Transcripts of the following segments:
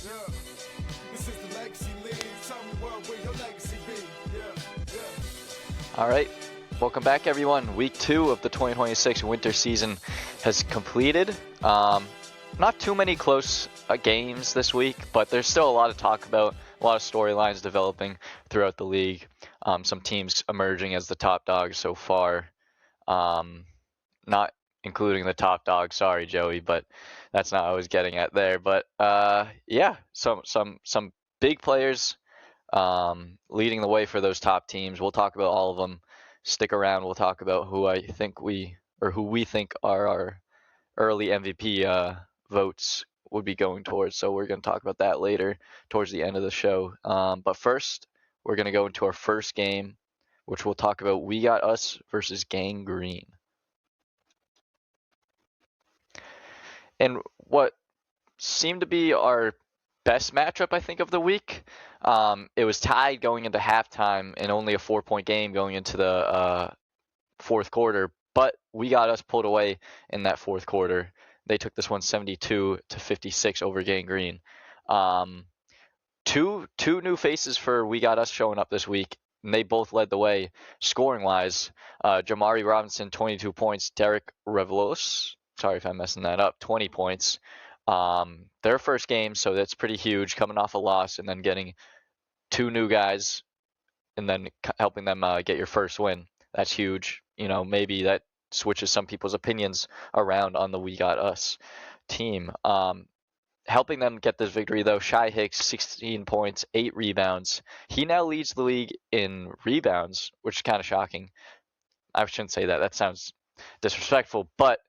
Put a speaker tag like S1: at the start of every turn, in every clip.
S1: Yeah. This is the Legacy League. Tell me where your legacy be. Yeah.
S2: All right. Welcome back, everyone. Week 2 of the 2026 winter season has completed. Not too many close games this week, but there's still a lot to talk about, a lot of storylines developing throughout the league. Some teams emerging as the top dogs so far. Not including the top dog, sorry, Joey, but that's not what I was getting at there. But yeah, some big players leading the way for those top teams. We'll talk about all of them. Stick around. We'll talk about who we think are our early MVP votes would be going towards. So we're going to talk about that later towards the end of the show. But first, we're going to go into our first game, which we'll talk about We Got Us versus Gang Green. And what seemed to be our best matchup, I think, of the week. It was tied going into halftime and only a 4-point game going into the fourth quarter, but We Got Us pulled away in that fourth quarter. They took this one 72-56 over Gang Green. Two new faces for We Got Us showing up this week, and they both led the way scoring-wise. Jamari Robinson, 22 points. Derek Revelos, sorry if I'm messing that up, 20 points. Their first game, so that's pretty huge, coming off a loss and then getting 2 new guys and then helping them get your first win. That's huge. Maybe that switches some people's opinions around on the We Got Us team. Helping them get this victory, though, Shy Hicks, 16 points, 8 rebounds. He now leads the league in rebounds, which is kind of shocking. I shouldn't say that. That sounds disrespectful. But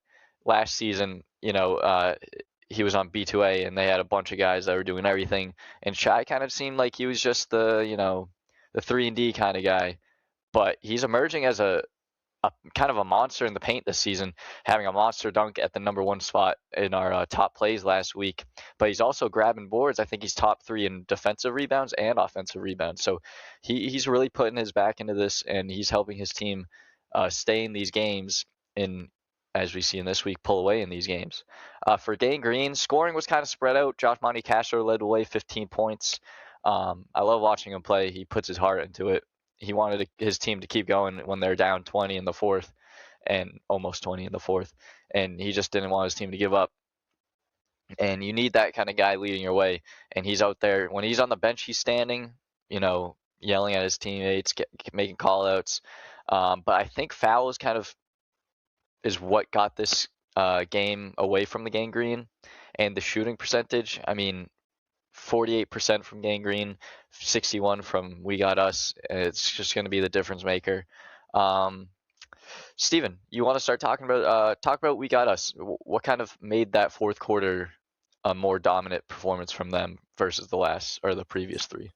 S2: last season, he was on B2A, and they had a bunch of guys that were doing everything. And Shy kind of seemed like he was just the 3-and-D kind of guy. But he's emerging as a kind of a monster in the paint this season, having a monster dunk at the number 1 spot in our top plays last week. But he's also grabbing boards. I think he's top 3 in defensive rebounds and offensive rebounds. So he's really putting his back into this, and he's helping his team stay in these games and, as we see in this week, pull away in these games. For Gang Green, scoring was kind of spread out. Josh Monty Castro led the way, 15 points. I love watching him play. He puts his heart into it. He wanted his team to keep going when they're down 20 in the fourth and almost 20 in the fourth. And he just didn't want his team to give up. And you need that kind of guy leading your way. And he's out there. When he's on the bench, he's standing, yelling at his teammates, making call-outs. But I think fouls kind of is what got this game away from the Gang Green. And the shooting percentage, 48% from Gang Green, 61 from We Got Us. It's just going to be the difference maker. Steven, you want to start talk about We Got Us? What kind of made that fourth quarter a more dominant performance from them versus the previous 3?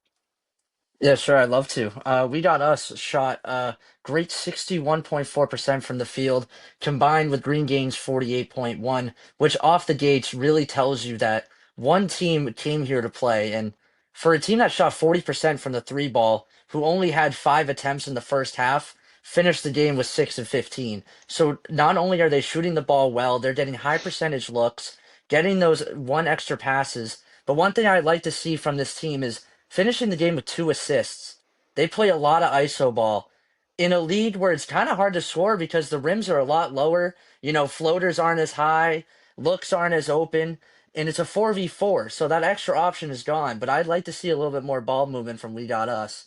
S3: Yeah, sure, I'd love to. We Got Us shot a great 61.4% from the field, combined with Green Gang's 48.1, which off the gates really tells you that one team came here to play. And for a team that shot 40% from the 3 ball, who only had 5 attempts in the first half, finished the game with 6 of 15. So not only are they shooting the ball well, they're getting high percentage looks, getting those 1 extra passes. But one thing I'd like to see from this team is finishing the game with 2 assists. They play a lot of iso ball in a league where it's kind of hard to score because the rims are a lot lower. Floaters aren't as high, looks aren't as open, and it's a 4v4, so that extra option is gone. But I'd like to see a little bit more ball movement from We Got Us.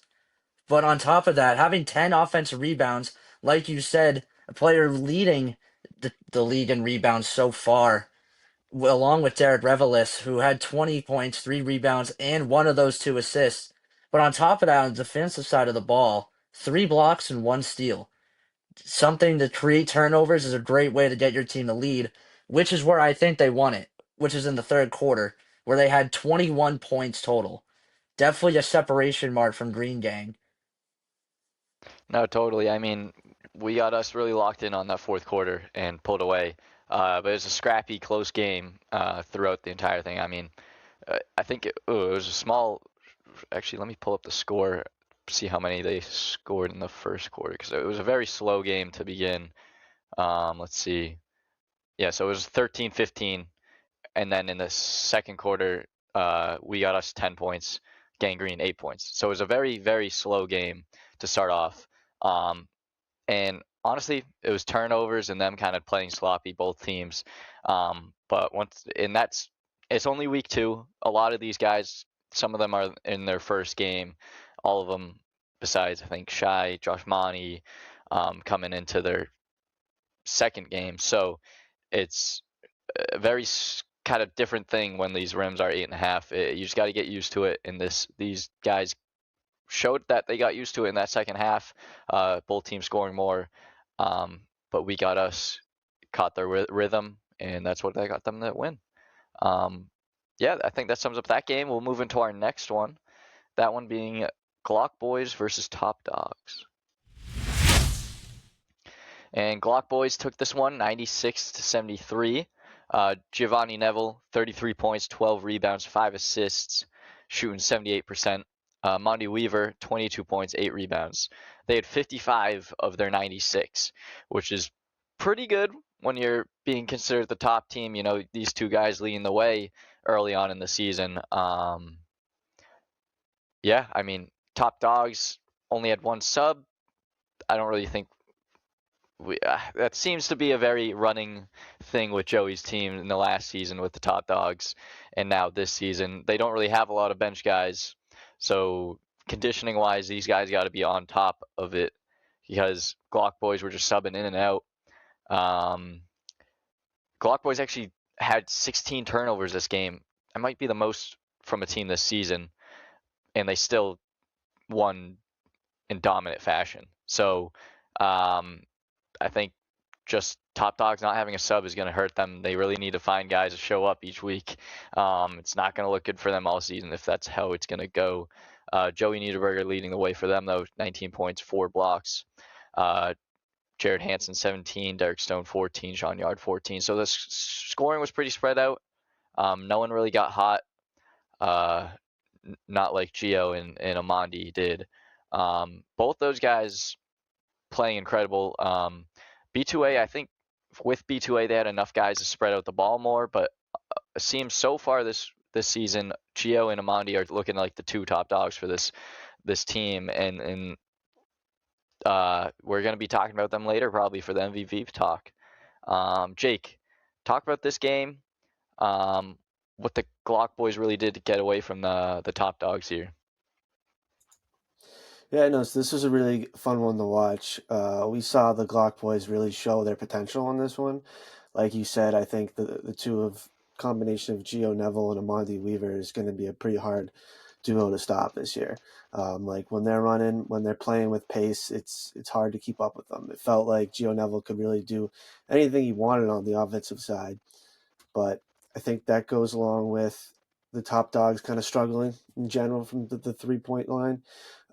S3: But on top of that, having 10 offensive rebounds, like you said, a player leading the league in rebounds so far, along with Derek Revelis, who had 20 points, 3 rebounds, and 1 of those 2 assists. But on top of that, on the defensive side of the ball, 3 blocks and 1 steal. Something to create turnovers is a great way to get your team to lead, which is where I think they won it, which is in the third quarter, where they had 21 points total. Definitely a separation mark from Green Gang.
S2: No, totally. We Got Us really locked in on that fourth quarter and pulled away. But it was a scrappy, close game throughout the entire thing. I think it was a small. Actually, let me pull up the score, see how many they scored in the first quarter, because it was a very slow game to begin. Let's see. Yeah, so it was 13-15, and then in the second quarter, we got us 10 points, Gangrene 8 points. So it was a very, very slow game to start off. And honestly, it was turnovers and them kind of playing sloppy, both teams. It's only week 2. A lot of these guys, some of them are in their first game. All of them, besides I think Shai, Josh Monty, coming into their second game. So it's a very kind of different thing when these rims are 8.5. You just got to get used to it. And these guys showed that they got used to it in that second half. Both teams scoring more, but we caught their rhythm, and that's what got them that win. Yeah, I think that sums up that game. We'll move into our next one. That one being Glock Boys versus Top Dogs. And Glock Boys took this one 96-73. Giovanni Neville, 33 points, 12 rebounds, 5 assists, shooting 78%. Monty Weaver, 22 points, 8 rebounds. They had 55 of their 96, which is pretty good when you're being considered the top team. You know, these two guys leading the way early on in the season. Yeah, I mean, Top Dogs only had 1 sub. I don't really think that seems to be a very running thing with Joey's team in the last season with the Top Dogs, and now this season they don't really have a lot of bench guys. So conditioning wise, these guys got to be on top of it because Glock Boys were just subbing in and out. Glock Boys actually had 16 turnovers this game. That might be the most from a team this season, and they still won in dominant fashion. So I think just Top Dogs not having a sub is going to hurt them. They really need to find guys to show up each week. It's not going to look good for them all season if that's how it's going to go. Joey Niederberger leading the way for them, though, 19 points, 4 blocks. Jared Hansen, 17, Derek Stone, 14, Sean Yard, 14. So the scoring was pretty spread out. No one really got hot, not like Gio and Amandi did. Both those guys playing incredible. B2A, I think with B2A they had enough guys to spread out the ball more, but it seems so far this season Gio and Amandi are looking like the 2 top dogs for this team, and we're going to be talking about them later probably for the MVP talk. Jake, talk about this game, what the Glock Boys really did to get away from the top dogs here.
S4: Yeah, no, so this was a really fun one to watch. We saw the Glock Boys really show their potential on this one. Like you said, I think the combination of Gio Neville and Amandi Weaver is going to be a pretty hard duo to stop this year. Like when they're running, when they're playing with pace, it's hard to keep up with them. It felt like Gio Neville could really do anything he wanted on the offensive side, but I think that goes along with the top dogs kind of struggling in general from the 3-point line.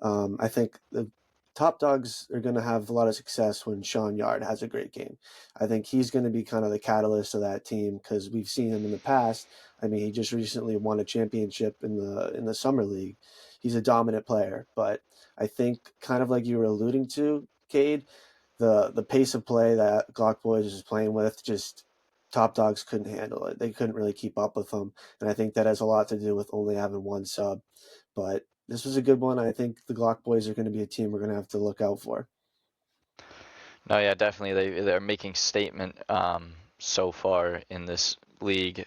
S4: I think the top dogs are going to have a lot of success when Sean Yard has a great game. I think he's going to be kind of the catalyst of that team because we've seen him in the past. I mean, he just recently won a championship in the summer league. He's a dominant player, but I think kind of like you were alluding to, Cade, the pace of play that Glock Boys is playing with, just top dogs couldn't handle it. They couldn't really keep up with them, and I think that has a lot to do with only having 1 sub. But this was a good one. I think the Glock Boys are going to be a team we're going to have to look out for.
S2: No, yeah, definitely. They're making statement so far in this league.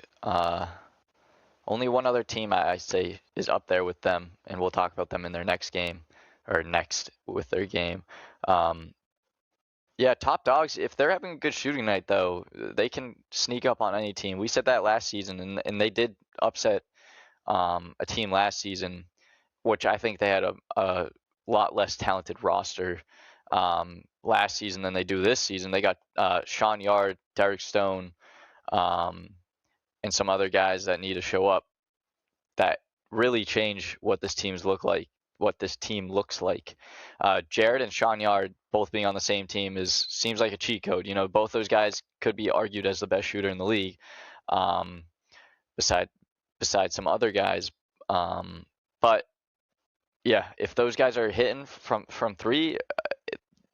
S2: Only one other team I say is up there with them, and we'll talk about them in their next game, or next with their game. Yeah, top dogs, if they're having a good shooting night, though, they can sneak up on any team. We said that last season, and they did upset a team last season, which I think they had a lot less talented roster last season than they do this season. They got Sean Yard, Derek Stone, and some other guys that need to show up that really change what this team looks like. Jared and Sean Yard both being on the same team seems like a cheat code. You know, both those guys could be argued as the best shooter in the league, besides some other guys. But yeah, if those guys are hitting from 3,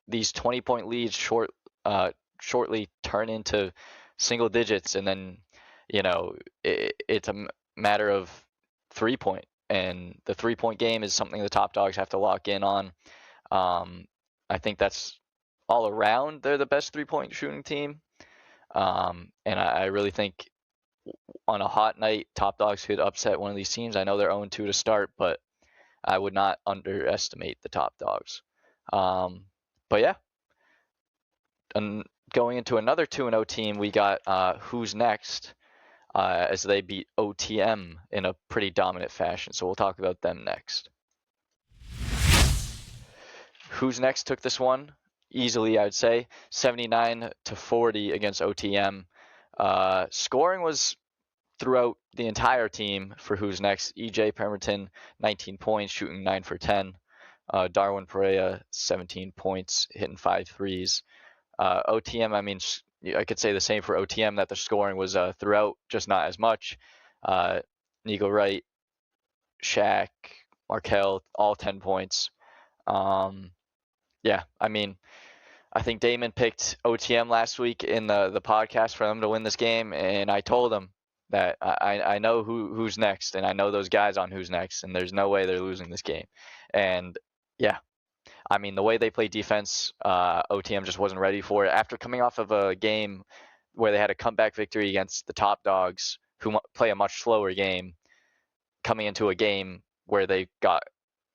S2: these 20-point leads shortly turn into single digits, and then it's a matter of 3-point, and the 3-point game is something the top dogs have to lock in on. I think that's all around they're the best 3-point shooting team. And I really think on a hot night, top dogs could upset one of these teams. I know they're 0-2 to start, but I would not underestimate the top dogs. But yeah, and going into another 2-0 team, we got Who's Next, as they beat OTM in a pretty dominant fashion. So we'll talk about them next. Who's Next took this one easily, I'd say, 79-40 against OTM. Scoring was throughout the entire team for Who's Next. EJ Pemberton, 19 points, shooting 9 for 10. Darwin Perea, 17 points, hitting 5 threes. OTM, I mean, I could say the same for OTM, that the scoring was throughout, just not as much. Nico Wright, Shaq, Markel, all 10 points. Yeah, I mean, I think Damon picked OTM last week in the podcast for them to win this game, and I told him that I know who's next, and I know those guys on Who's Next, and there's no way they're losing this game. And yeah, I mean, the way they play defense, OTM just wasn't ready for it. After coming off of a game where they had a comeback victory against the top dogs, who play a much slower game, coming into a game where they got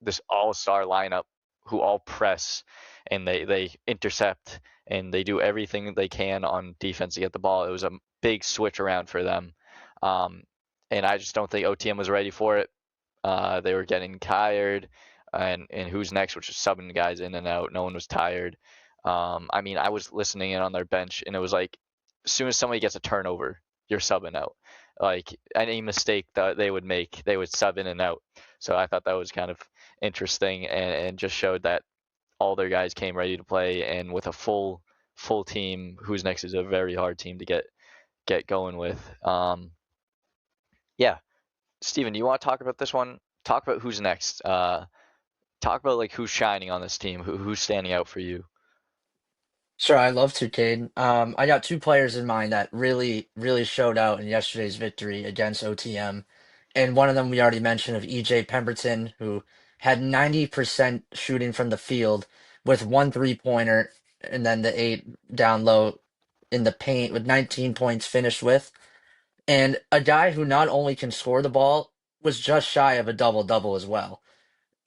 S2: this all-star lineup who all press and they intercept and they do everything they can on defense to get the ball. It was a big switch around for them. And I just don't think OTM was ready for it. They were getting tired, and Who's Next, which is subbing guys in and out. No one was tired. I mean, I was listening in on their bench, and it was like, as soon as somebody gets a turnover, you're subbing out. Like, any mistake that they would make, they would sub in and out. So I thought that was kind of interesting, and just showed that all their guys came ready to play, and with a full team, Who's Next is a very hard team to get going with. Yeah, Steven, do you want to talk about this one? Talk about Who's Next. Talk about like who's shining on this team, who's standing out for you.
S3: Sure, I love to, Cade. I got two players in mind that really, really showed out in yesterday's victory against OTM. And one of them we already mentioned, of EJ Pemberton, who had 90% shooting from the field with one three-pointer and then the 8 down low in the paint with 19 points finished with. And a guy who not only can score the ball, was just shy of a double-double as well.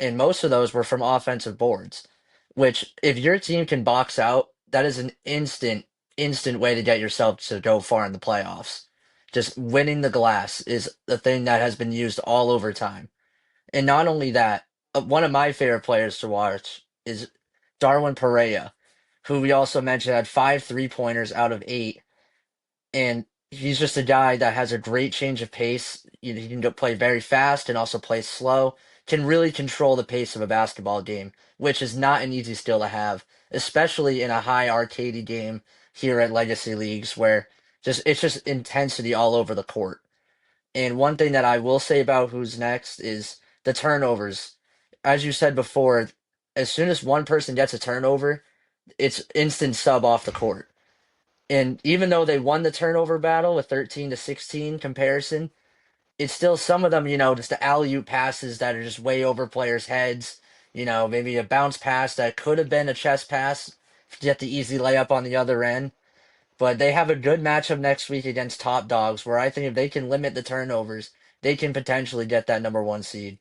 S3: And most of those were from offensive boards, which if your team can box out, that is an instant way to get yourself to go far in the playoffs. Just winning the glass is the thing that has been used all over time. And not only that, one of my favorite players to watch is Darwin Perea, who we also mentioned had 5 3-pointers out of 8. And he's just a guy that has a great change of pace. He can go play very fast and also play slow. Can really control the pace of a basketball game, which is not an easy skill to have, especially in a high arcadey game here at Legacy Leagues, where it's just intensity all over the court. And one thing that I will say about Who's Next is the turnovers. As you said before, as soon as one person gets a turnover, it's instant sub off the court. And even though they won the turnover battle with 13-16 comparison, it's still some of them, just the alley-oop passes that are just way over players' heads. Maybe a bounce pass that could have been a chest pass to get the easy layup on the other end. But they have a good matchup next week against top dogs, where I think if they can limit the turnovers, they can potentially get that number 1 seed.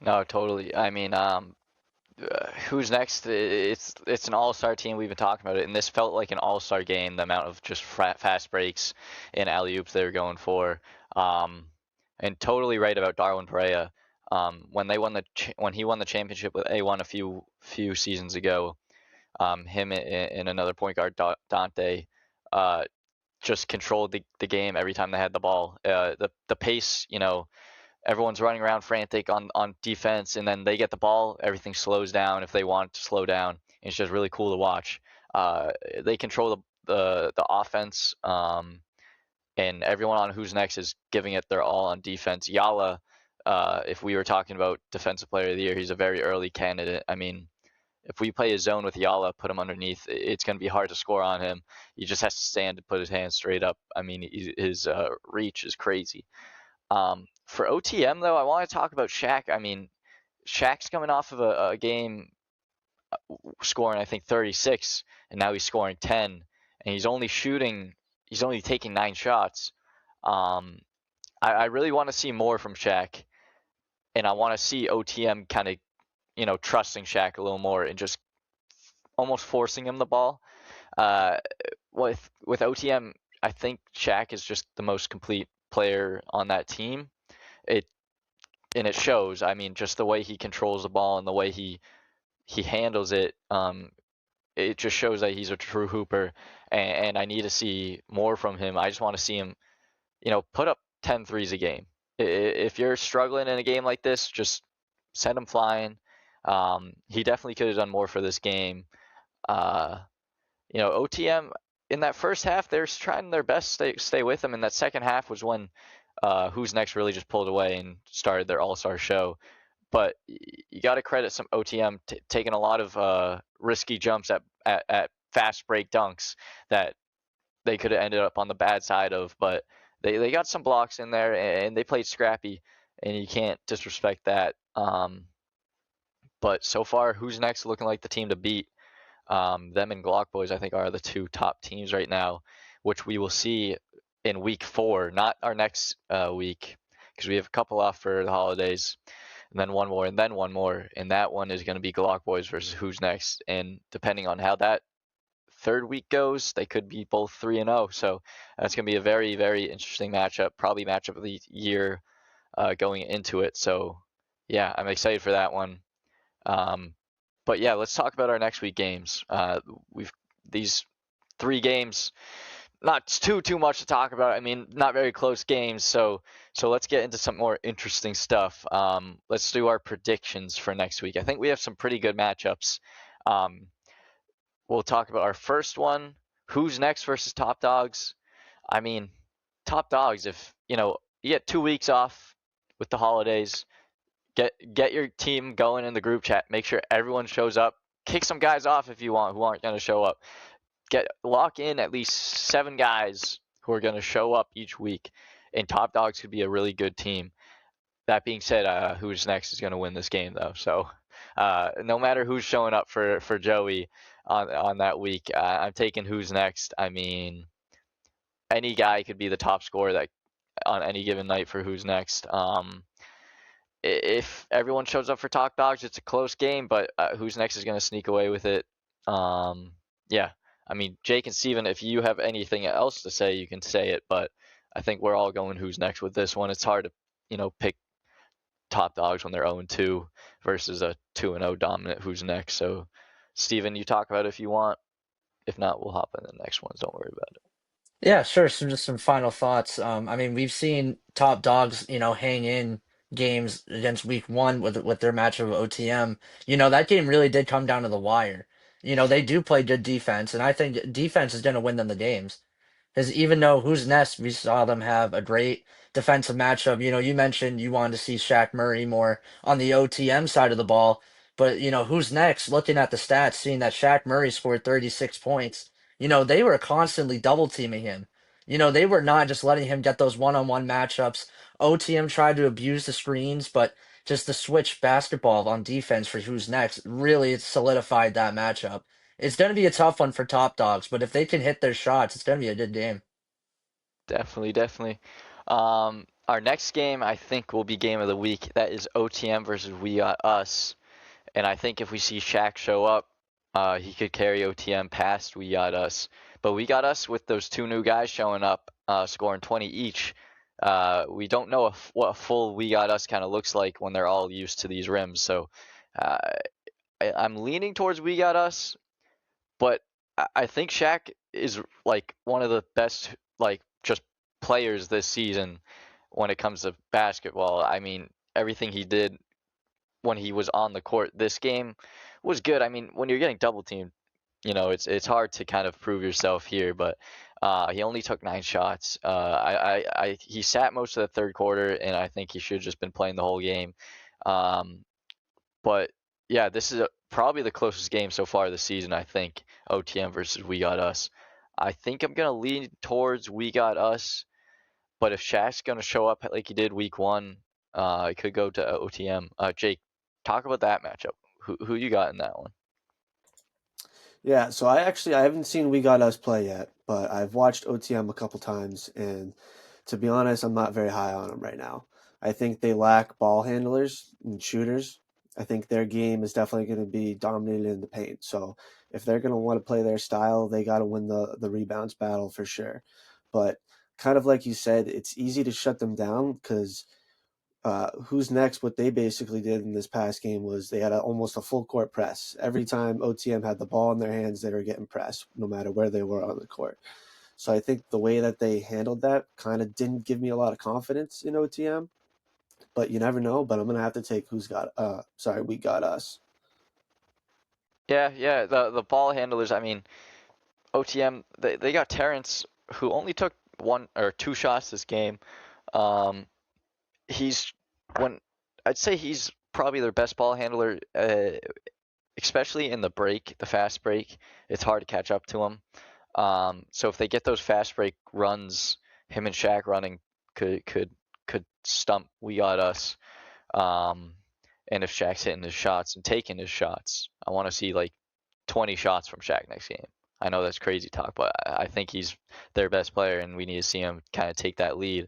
S2: No, totally. I mean, Who's Next? It's an all-star team. We've been talking about it, and this felt like an all-star game. The amount of just fast breaks and alley-oops they were going for, and totally right about Darwin Perea. When he won the championship with A1 a few seasons ago, him and another point guard, Dante, just controlled the game every time they had the ball. The pace, everyone's running around frantic on defense, and then they get the ball, everything slows down if they want to slow down. It's just really cool to watch. They control the offense, and everyone on Who's Next is giving it their all on defense. Yala, if we were talking about Defensive Player of the Year, he's a very early candidate. I mean, if we play a zone with Yala, put him underneath, it's going to be hard to score on him. He just has to stand and put his hands straight up. I mean, his reach is crazy. For OTM though, I want to talk about Shaq. I mean, Shaq's coming off of a game scoring I think 36, and now he's scoring 10, and he's only taking 9 shots. I really want to see more from Shaq, and I want to see OTM kind of trusting Shaq a little more and just almost forcing him the ball. With OTM, I think Shaq is just the most complete player on that team. It shows. I mean, just the way he controls the ball and the way he handles it. It just shows that he's a true hooper, and I need to see more from him. I just want to see him, put up 10 threes a game. If you're struggling in a game like this, just send him flying. He definitely could have done more for this game. OTM in that first half, they're trying their best to stay with him. And that second half was when Who's Next really just pulled away and started their all-star show. But you got to credit some OTM taking a lot of risky jumps at fast break dunks that they could have ended up on the bad side of. But they got some blocks in there, and they played scrappy, and you can't disrespect that. But so far, Who's Next looking like the team to beat. Them and Glock Boys, I think, are the 2 top teams right now, which we will see in week 4, not our next week, because we have a couple off for the holidays, and then one more, and then one more, and that one is going to be Glock Boys versus Who's Next, and depending on how that third week goes, they could be both 3-0, so that's going to be a very, very interesting matchup, probably matchup of the year going into it, so yeah, I'm excited for that one. But yeah, let's talk about our next week games. We've these 3 games, not too much to talk about. I mean, not very close games. So let's get into some more interesting stuff. Let's do our predictions for next week. I think we have some pretty good matchups. We'll talk about our first one. Who's Next versus Top Dogs. I mean, Top Dogs. If you get 2 weeks off with the holidays. Get your team going in the group chat. Make sure everyone shows up. Kick some guys off if you want who aren't going to show up. Lock in at least 7 guys who are going to show up each week, and Top Dogs could be a really good team. That being said, Who's Next is going to win this game though. So no matter who's showing up for Joey on that week, I'm taking Who's Next. I mean, any guy could be the top scorer that on any given night for Who's Next. If everyone shows up for Top Dogs, it's a close game, but Who's Next is going to sneak away with it. Yeah, I mean, Jake and Steven, if you have anything else to say, you can say it, but I think we're all going Who's Next with this one. It's hard to, pick Top Dogs when they're 0-2 versus a 2-0 dominant Who's Next. So, Steven, you talk about it if you want. If not, we'll hop in the next ones. Don't worry about it.
S3: Yeah, sure. Just some final thoughts. I mean, we've seen Top Dogs, hang in games against week 1 with their match of OTM. That game really did come down to the wire. They do play good defense, and I think defense is going to win them the games. Because even though Who's Next, we saw them have a great defensive matchup. You mentioned you wanted to see Shaq Murray more on the OTM side of the ball. But, Who's Next, looking at the stats, seeing that Shaq Murray scored 36 points, they were constantly double teaming him. They were not just letting him get those one-on-one matchups. OTM tried to abuse the screens, but just the switch basketball on defense for Who's Next really solidified that matchup. It's going to be a tough one for Top Dogs, but if they can hit their shots, it's going to be a good game.
S2: Definitely. Our next game, I think, will be game of the week. That is OTM versus We Got Us. And I think if we see Shaq show up, he could carry OTM past We Got Us. But We Got Us with those 2 new guys showing up, scoring 20 each. We don't know what a full We Got Us kind of looks like when they're all used to these rims. So I'm leaning towards We Got Us. But I think Shaq is like one of the best just players this season when it comes to basketball. I mean, everything he did when he was on the court this game was good. I mean, when you're getting double teamed, it's hard to kind of prove yourself here. But he only took 9 shots. He sat most of the third quarter, and I think he should have just been playing the whole game. But yeah, this is probably the closest game so far this season, I think, OTM versus We Got Us. I think I'm going to lean towards We Got Us. But if Shaq's gonna show up like he did week one, it could go to OTM. Jake, talk about that matchup. Who you got in that one?
S4: Yeah, so I haven't seen We Got Us play yet, but I've watched OTM a couple times, and to be honest, I'm not very high on them right now. I think they lack ball handlers and shooters. I think their game is definitely going to be dominated in the paint. So if they're going to want to play their style, they got to win the rebounds battle for sure. But kind of like you said, it's easy to shut them down because who's next? What they basically did in this past game was they had almost a full court press. Every time OTM had the ball in their hands, they were getting pressed, no matter where they were on the court. So I think the way that they handled that kind of didn't give me a lot of confidence in OTM. But you never know. But I'm gonna have to take We Got Us.
S2: Yeah. The ball handlers. I mean, OTM. They got Terrence, who only took one or two shots this game. Um, he's when I'd say he's probably their best ball handler, especially in the break, the fast break. It's hard to catch up to him. So if they get those fast break runs, him and Shaq running could stump We Got Us. Um, and if Shaq's hitting his shots and taking his shots, I want to see like 20 shots from Shaq next game. I know that's crazy talk, but I think he's their best player, and we need to see him kind of take that lead.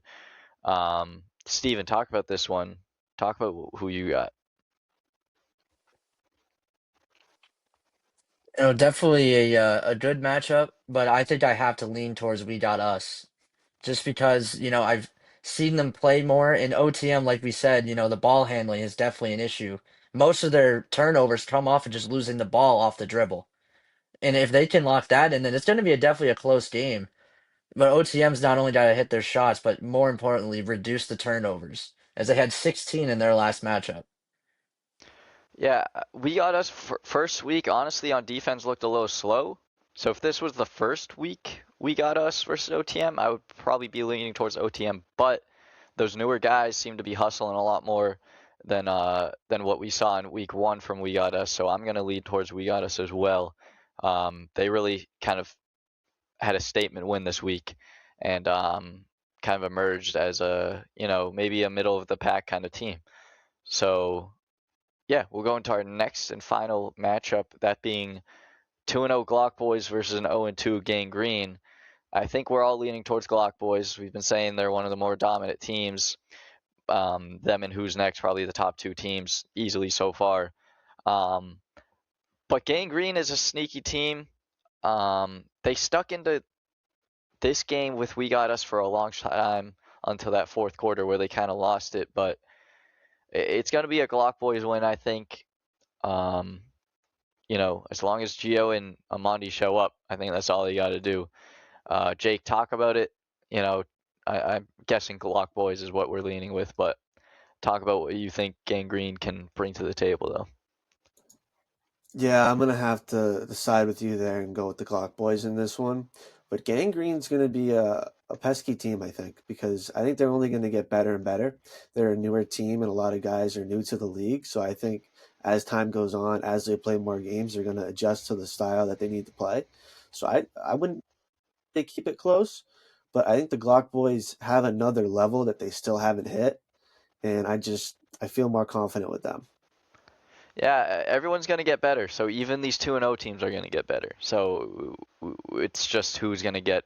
S2: Steven, talk about this one. Talk about who you got.
S3: Definitely a good matchup, but I think I have to lean towards We Got Us, just because I've seen them play more in OTM. Like we said, the ball handling is definitely an issue. Most of their turnovers come off of just losing the ball off the dribble, and if they can lock that in, then it's going to be definitely a close game. But OTM's not only got to hit their shots, but more importantly, reduce the turnovers, as they had 16 in their last matchup.
S2: Yeah, We Got Us first week, honestly, on defense looked a little slow. So if this was the first week We Got Us versus OTM, I would probably be leaning towards OTM. But those newer guys seem to be hustling a lot more than what we saw in week one from We Got Us. So I'm gonna lead towards We Got Us as well. They really kind of had a statement win this week, and kind of emerged as a maybe a middle of the pack kind of team. So yeah, we'll go into our next and final matchup, that being 2-0 Glock Boys versus an 0-2 Gang Green. I think we're all leaning towards Glock Boys. We've been saying they're one of the more dominant teams. Them and Who's Next, probably the top two teams easily so far. But Gang Green is a sneaky team. They stuck into this game with We Got Us for a long time until that fourth quarter where they kind of lost it. But it's going to be a Glock Boys win, I think. Um, as long as Gio and Amandi show up, I think that's all you got to do. Jake, talk about it. I'm guessing Glock Boys is what we're leaning with, but talk about what you think Gang Green can bring to the table, though.
S4: Yeah, I'm gonna have to decide with you there and go with the Glock Boys in this one. But Gang Green's gonna be a pesky team, I think, because I think they're only gonna get better and better. They're a newer team, and a lot of guys are new to the league. So I think as time goes on, as they play more games, they're gonna adjust to the style that they need to play. So I wouldn't they keep it close, but I think the Glock Boys have another level that they still haven't hit, and I feel more confident with them.
S2: Yeah, everyone's going to get better. So even these 2-0 teams are going to get better. So it's just who's going to get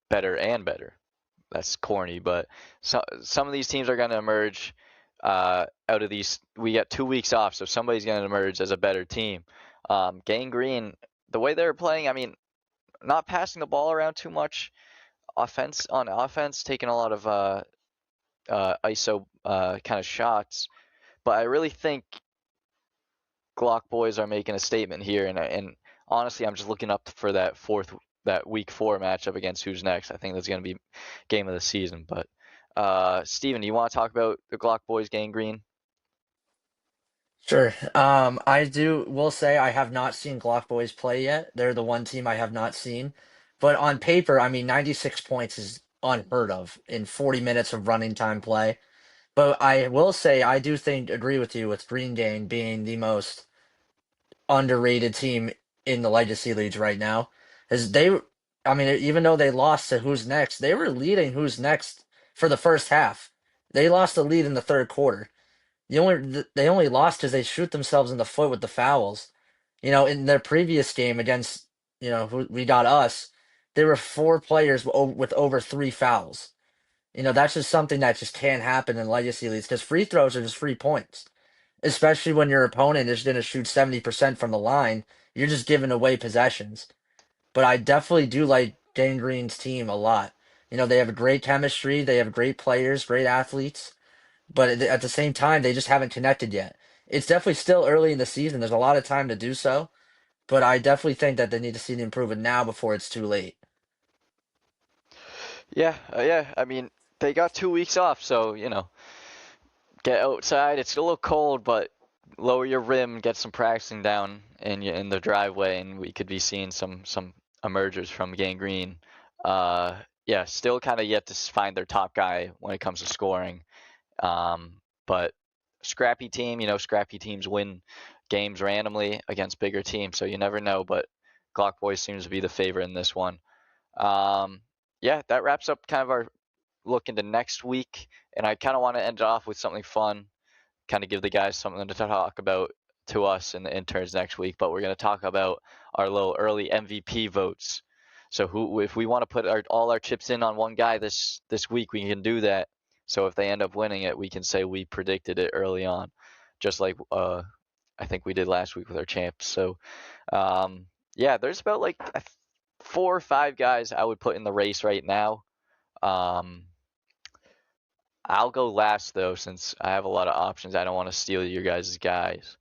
S2: better and better. That's corny, but some of these teams are going to emerge out of these. We get 2 weeks off, so somebody's going to emerge as a better team. Gang Green, the way they're playing, I mean, not passing the ball around too much. On offense, taking a lot of ISO kind of shots. But I really think Glock Boys are making a statement here, and honestly, I'm just looking up for that week 4 matchup against Who's Next. I think that's going to be game of the season. But Steven, do you want to talk about the Glock Boys Gang Green?
S3: Sure. Will say I have not seen Glock Boys play yet. They're the one team I have not seen. But on paper, I mean, 96 points is unheard of in 40 minutes of running time play. But I will say I do agree with you with Green Gang being the most underrated team in the legacy leagues right now. As they, I mean, even though they lost to Who's Next, they were leading Who's Next for the first half. They lost the lead in the third quarter. They only lost because they shoot themselves in the foot with the fouls. In their previous game against who we got us, there were four players with over three fouls. That's just something that just can't happen in legacy leagues because free throws are just free points, especially when your opponent is going to shoot 70% from the line. You're just giving away possessions. But I definitely do like Gang Green's team a lot. They have a great chemistry, they have great players, great athletes, but at the same time, they just haven't connected yet. It's definitely still early in the season. There's a lot of time to do so, but I definitely think that they need to see the improvement now before it's too late.
S2: Yeah. I mean, they got 2 weeks off, so get outside. It's a little cold, but lower your rim, get some practicing down in the driveway, and we could be seeing some emergers from Gang Green. Yeah, still kind of yet to find their top guy when it comes to scoring. But scrappy team, scrappy teams win games randomly against bigger teams, so you never know. But Glock Boys seems to be the favorite in this one. Yeah, that wraps up kind of our look into next week, and I kind of want to end it off with something fun, kind of give the guys something to talk about to us and the interns next week. But we're going to talk about our little early MVP votes. So if we want to put all our chips in on one guy this week, we can do that. So if they end up winning it, we can say we predicted it early on, just like I think we did last week with our champs. So yeah, there's about like 4 or 5 guys I would put in the race right now. I'll go last though, since I have a lot of options. I don't want to steal your guys' guys.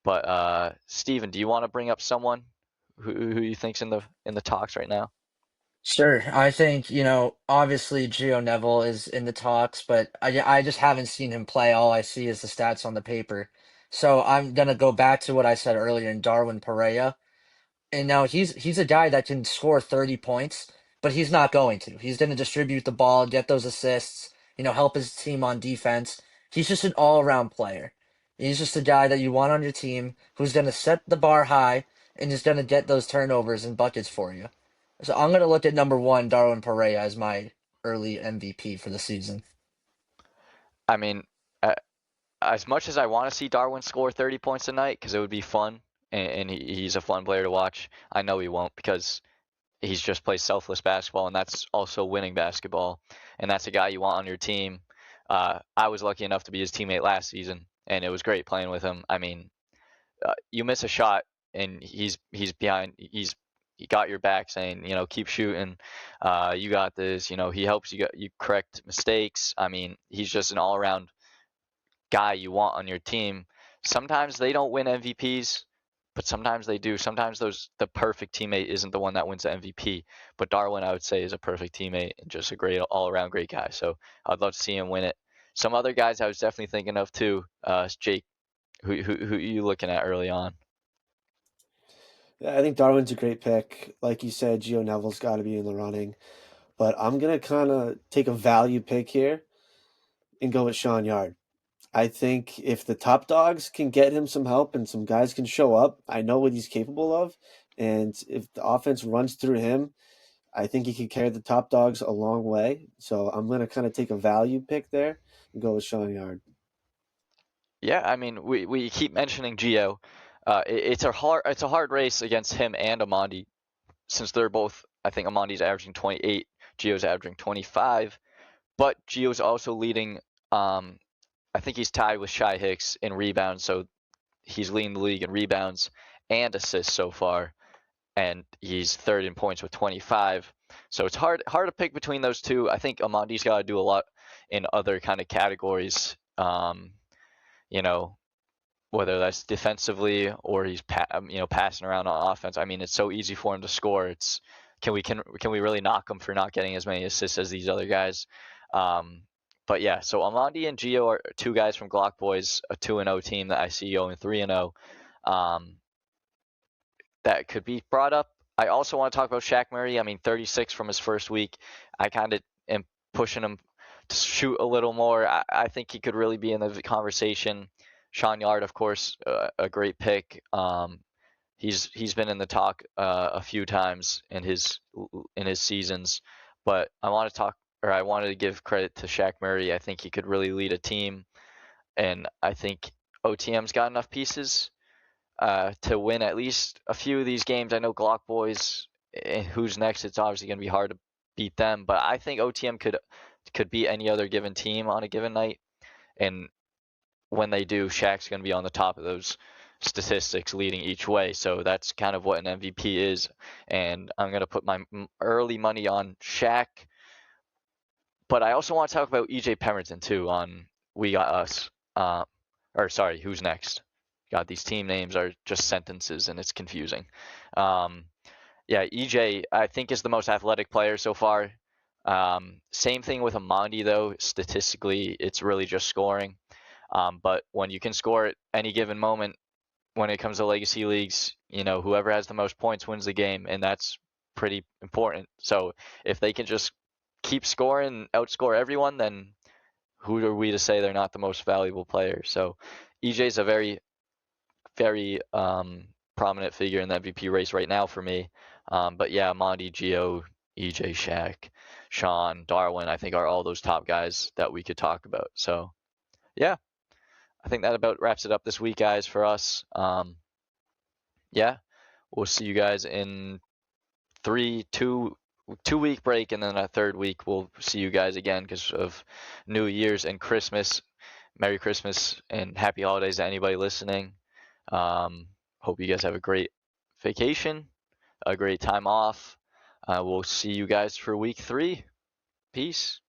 S2: But Steven, do you want to bring up someone who you think's in the talks right now?
S3: Sure. I think, obviously Gio Neville is in the talks, but I just haven't seen him play. All I see is the stats on the paper. So I'm going to go back to what I said earlier in Darwin Pereira. And now he's a guy that can score 30 points, but he's not going to. He's going to distribute the ball, get those assists, help his team on defense. He's just an all-around player. He's just a guy that you want on your team who's going to set the bar high and is going to get those turnovers and buckets for you. So I'm going to look at number one, Darwin Pereira, as my early MVP for the season.
S2: I mean, as much as I want to see Darwin score 30 points a night, because it would be fun, and he's a fun player to watch, I know he won't, because he's just plays selfless basketball, and that's also winning basketball, and that's a guy you want on your team. I was lucky enough to be his teammate last season, and it was great playing with him. I mean, you miss a shot, and he's behind. He got your back, saying, keep shooting. You got this. He helps you correct mistakes. I mean, he's just an all-around guy you want on your team. Sometimes they don't win MVPs, but sometimes they do. Sometimes the perfect teammate isn't the one that wins the MVP. But Darwin, I would say, is a perfect teammate and just a great all-around great guy. So I'd love to see him win it. Some other guys I was definitely thinking of too. Jake, who are you looking at early on?
S4: Yeah, I think Darwin's a great pick. Like you said, Gio Neville's got to be in the running. But I'm going to kind of take a value pick here and go with Sean Yard. I think if the top dogs can get him some help and some guys can show up, I know what he's capable of. And if the offense runs through him, I think he can carry the top dogs a long way. So I'm going to kind of take a value pick there and go with Sean Yard.
S2: Yeah, I mean, we keep mentioning Gio. It's a hard race against him and Amandi, since they're both. I think Amandi's averaging 28, Gio's averaging 25, but Gio's also leading. I think he's tied with Shy Hicks in rebounds, so he's leading the league in rebounds and assists so far, and he's third in points with 25. So it's hard to pick between those two. I think Amandi's got to do a lot in other kind of categories. You know, whether that's defensively or he's passing around on offense. I mean, it's so easy for him to score. It's can we really knock him for not getting as many assists as these other guys? But yeah, so Amandi and Gio are two guys from Glock Boys, a 2-0 team that I see going 3-0. That could be brought up. I also want to talk about Shaq Murray. I mean, 36 from his first week. I kind of am pushing him to shoot a little more. I think he could really be in the conversation. Sean Yard, of course, a great pick. He's been in the talk a few times in his seasons, but I want to talk I wanted to give credit to Shaq Murray. I think he could really lead a team, and I think OTM's got enough pieces to win at least a few of these games. I know Glock Boys, who's next? It's obviously going to be hard to beat them, but I think OTM could beat any other given team on a given night. And when they do, Shaq's going to be on the top of those statistics leading each way. So that's kind of what an MVP is. And I'm going to put my early money on Shaq. But I also want to talk about EJ Pemberton too on We Got Us. Who's next? God, these team names are just sentences and it's confusing. EJ, I think, is the most athletic player so far. Same thing with Amandi, though. Statistically, it's really just scoring. But when you can score at any given moment, when it comes to legacy leagues, whoever has the most points wins the game, and that's pretty important. So if they can just keep scoring, outscore everyone, then who are we to say they're not the most valuable player? So EJ's a very, very prominent figure in the MVP race right now for me. But yeah, Monty, Gio, EJ, Shaq, Sean, Darwin, I think are all those top guys that we could talk about. So yeah, I think that about wraps it up this week, guys, for us. We'll see you guys in 2-week break, and then a third week we'll see you guys again because of New Year's and Christmas. Merry Christmas and happy holidays to anybody listening. Hope you guys have a great vacation, a great time off. We'll see you guys for week 3. Peace.